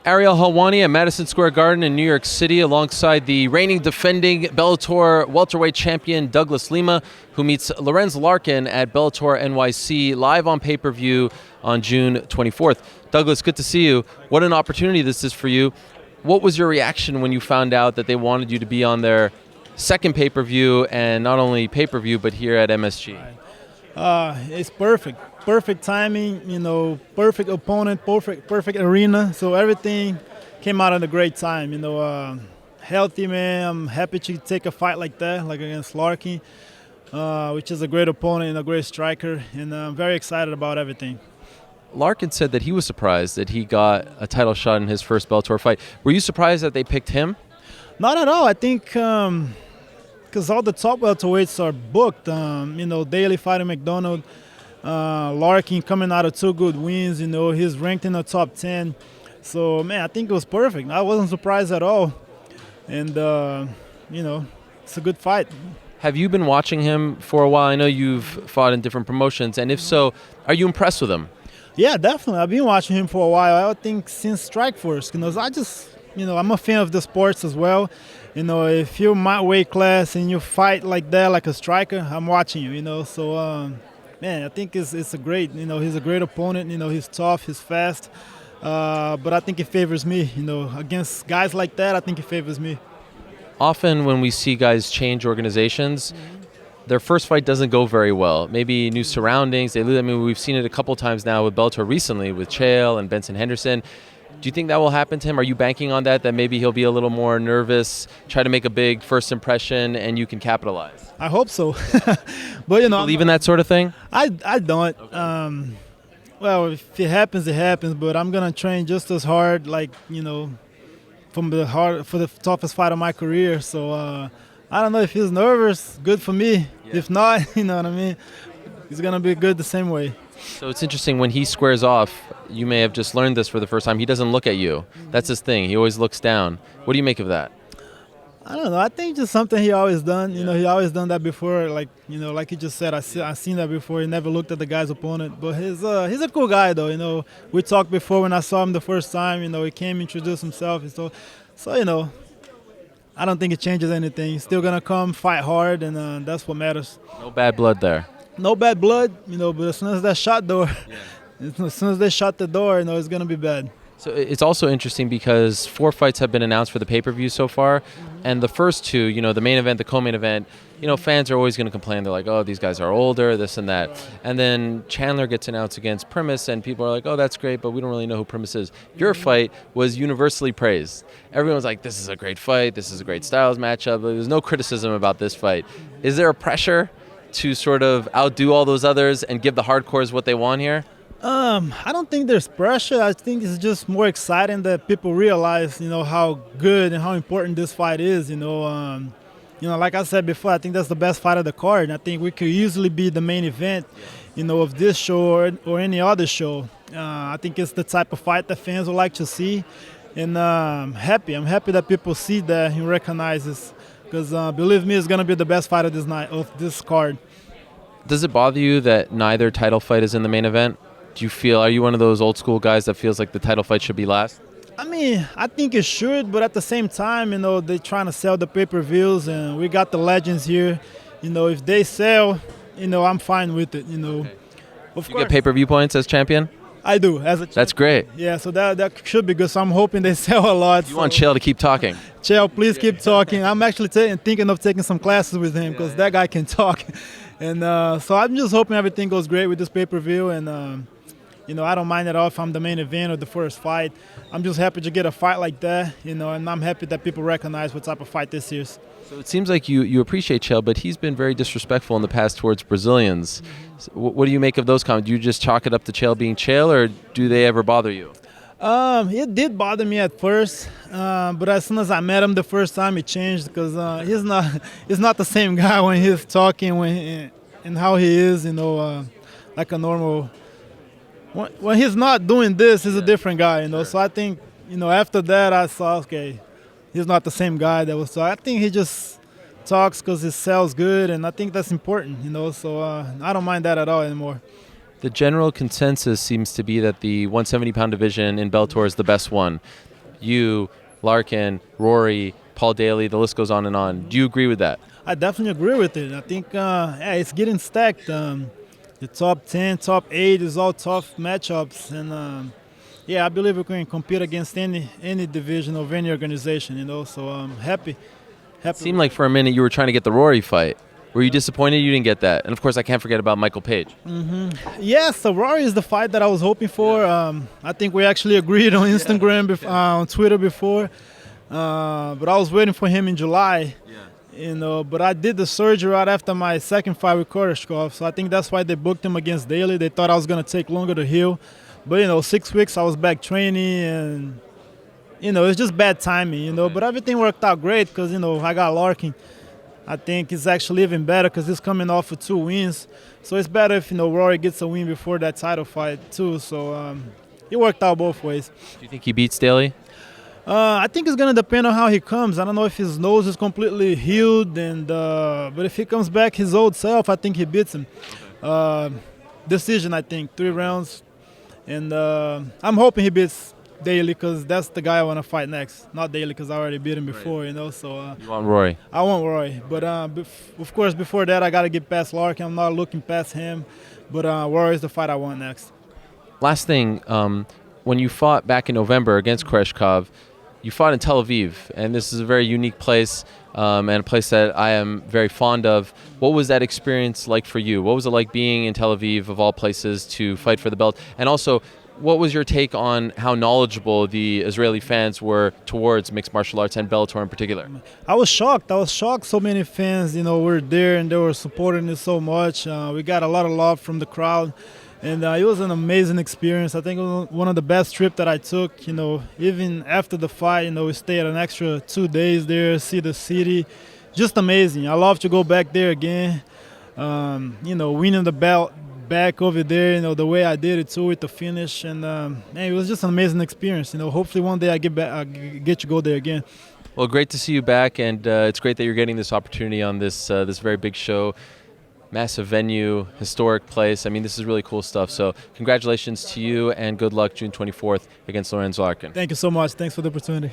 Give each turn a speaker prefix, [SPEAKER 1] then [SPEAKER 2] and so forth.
[SPEAKER 1] Ariel Helwani at Madison Square Garden in New York City alongside the reigning defending Bellator welterweight champion Douglas Lima, who meets Lorenz Larkin at Bellator NYC live on pay-per-view on June 24th. Douglas, good to see you. What an opportunity this is for you. What was your reaction when you found out that they wanted you to be on their second pay-per-view, and not only pay-per-view but here at MSG?
[SPEAKER 2] It's perfect. Perfect timing, perfect opponent, perfect arena. So everything came out at a great time. Healthy, man. I'm happy to take a fight like that, like against Larkin, which is a great opponent and a great striker. And I'm very excited about everything.
[SPEAKER 1] Larkin said that he was surprised that he got a title shot in his first Bellator fight. Were you surprised that they picked him?
[SPEAKER 2] Not at all. I think because all the top welterweights are booked. Daily fighting MacDonald. Larkin coming out of 2 good wins, he's ranked in the top 10. So, man, I think it was perfect. I wasn't surprised at all. And, it's a good fight.
[SPEAKER 1] Have you been watching him for a while? I know you've fought in different promotions, and if so, are you impressed with him?
[SPEAKER 2] Yeah, definitely. I've been watching him for a while. I think since Strikeforce, I'm a fan of the sports as well. If you're my weight class and you fight like that, like a striker, I'm watching you, so... Man, I think it's a great, he's a great opponent. He's tough, he's fast. But I think it favors me, against guys like that, I think it favors me.
[SPEAKER 1] Often when we see guys change organizations, their first fight doesn't go very well. Maybe new surroundings, they lose. I mean, we've seen it a couple times now with Bellator recently, with Chael and Benson Henderson. Do you think that will happen to him? Are you banking on that maybe he'll be a little more nervous, try to make a big first impression, and you can capitalize?
[SPEAKER 2] I hope so. But,
[SPEAKER 1] you believe in that sort of thing?
[SPEAKER 2] I don't.
[SPEAKER 1] Okay.
[SPEAKER 2] Well, if it happens, it happens. But I'm going to train just as hard, for the toughest fight of my career. So I don't know if he's nervous, good for me. Yeah. If not, you know what I mean? He's going to be good the same way.
[SPEAKER 1] So it's interesting, when he squares off, you may have just learned this for the first time, he doesn't look at you. That's his thing. He always looks down. What do you make of that?
[SPEAKER 2] I don't know. I think just something he always done. He always done that before. Like you just said, I seen that before. He never looked at the guy's opponent. But he's a cool guy, though. We talked before when I saw him the first time. He came, introduced himself. So I don't think it changes anything. He's still going to come, fight hard, and that's what matters.
[SPEAKER 1] No bad blood there.
[SPEAKER 2] No bad blood, but as soon as that shot door, as soon as they shut the door, it's going to be bad.
[SPEAKER 1] So it's also interesting because 4 fights have been announced for the pay-per-view so far, and the first 2, the main event, the co-main event, fans are always going to complain. They're like, oh, these guys are older, this and that. And then Chandler gets announced against Primus, and people are like, oh, that's great, but we don't really know who Primus is. Your fight was universally praised. Everyone's like, this is a great fight, this is a great styles matchup. There's no criticism about this fight. Is there a pressure to sort of outdo all those others and give the hardcores what they want here?
[SPEAKER 2] I don't think there's pressure. I think it's just more exciting that people realize, how good and how important this fight is. Like I said before, I think that's the best fight of the card. I think we could easily be the main event, of this show or any other show. I think it's the type of fight that fans would like to see, and I'm happy. I'm happy that people see that and recognize this. Because believe me, it's going to be the best fight of this card.
[SPEAKER 1] Does it bother you that neither title fight is in the main event? Are you one of those old school guys that feels like the title fight should be last?
[SPEAKER 2] I mean, I think it should, but at the same time, they're trying to sell the pay-per-views, and we got the legends here. If they sell, I'm fine with it.
[SPEAKER 1] Okay. Of course. You get pay-per-view points as champion?
[SPEAKER 2] I do.
[SPEAKER 1] That's great.
[SPEAKER 2] Yeah, so that should be good. So I'm hoping they sell a lot.
[SPEAKER 1] You want Chael to keep talking?
[SPEAKER 2] Chael, please keep talking. I'm actually thinking of taking some classes with him because that guy can talk. And so I'm just hoping everything goes great with this pay-per-view. And, I don't mind at all if I'm the main event or the first fight. I'm just happy to get a fight like that, and I'm happy that people recognize what type of fight this is.
[SPEAKER 1] So it seems like you appreciate Chael, but he's been very disrespectful in the past towards Brazilians. So what do you make of those comments? Do you just chalk it up to Chael being Chael, or do they ever bother you?
[SPEAKER 2] It did bother me at first, but as soon as I met him the first time, it changed because he's not the same guy when he's talking and how he is, like a normal. When he's not doing this, he's a different guy, Sure. So I think, after that, I saw, okay, he's not the same guy that was. So I think he just talks because his sells good, and I think that's important, So I don't mind that at all anymore.
[SPEAKER 1] The general consensus seems to be that the 170-pound division in Bellator is the best one. you, Larkin, Rory, Paul Daly, the list goes on and on. Do you agree with that?
[SPEAKER 2] I definitely agree with it. I think yeah, it's getting stacked. The top 10, top 8 is all tough matchups, and yeah, I believe we can compete against any division of any organization. So I'm happy.
[SPEAKER 1] It seemed like for a minute you were trying to get the Rory fight. Were you disappointed you didn't get that? And of course, I can't forget about Michael Page.
[SPEAKER 2] Yes, so Rory is the fight that I was hoping for. I think we actually agreed on Instagram, on Twitter before, but I was waiting for him in July. But I did the surgery right after my second fight with Koreshkov, so I think that's why they booked him against Daly. They thought I was going to take longer to heal. But, 6 weeks I was back training, and, it's just bad timing, But everything worked out great because, I got Larkin. I think it's actually even better because he's coming off with 2 wins. So it's better if, Rory gets a win before that title fight, too. So it worked out both ways.
[SPEAKER 1] Do you think he beats Daly?
[SPEAKER 2] I think it's going to depend on how he comes. I don't know if his nose is completely healed, but if he comes back his old self, I think he beats him. Decision, I think, 3 rounds. And I'm hoping he beats Daly because that's the guy I want to fight next. Not Daly because I already beat him before, So
[SPEAKER 1] you want Rory?
[SPEAKER 2] I want Rory. But, of course, before that, I got to get past Larkin. I'm not looking past him. But Rory is the fight I want next.
[SPEAKER 1] Last thing, when you fought back in November against Koreshkov, you fought in Tel Aviv, and this is a very unique place and a place that I am very fond of. What was that experience like for you? What was it like being in Tel Aviv, of all places, to fight for the belt? And also, what was your take on how knowledgeable the Israeli fans were towards mixed martial arts and Bellator in particular?
[SPEAKER 2] I was shocked. So many fans, were there and they were supporting it so much. We got a lot of love from the crowd. And it was an amazing experience. I think it was one of the best trips that I took. Even after the fight, we stayed an extra 2 days there, see the city. Just amazing. I love to go back there again. Winning the belt back over there, the way I did it too with the finish. And it was just an amazing experience. Hopefully one day I get to go there again.
[SPEAKER 1] Well, great to see you back, and it's great that you're getting this opportunity on this very big show. Massive venue, historic place. I mean, this is really cool stuff. So congratulations to you, and good luck June 24th against Lorenz Larkin.
[SPEAKER 2] Thank you so much. Thanks for the opportunity.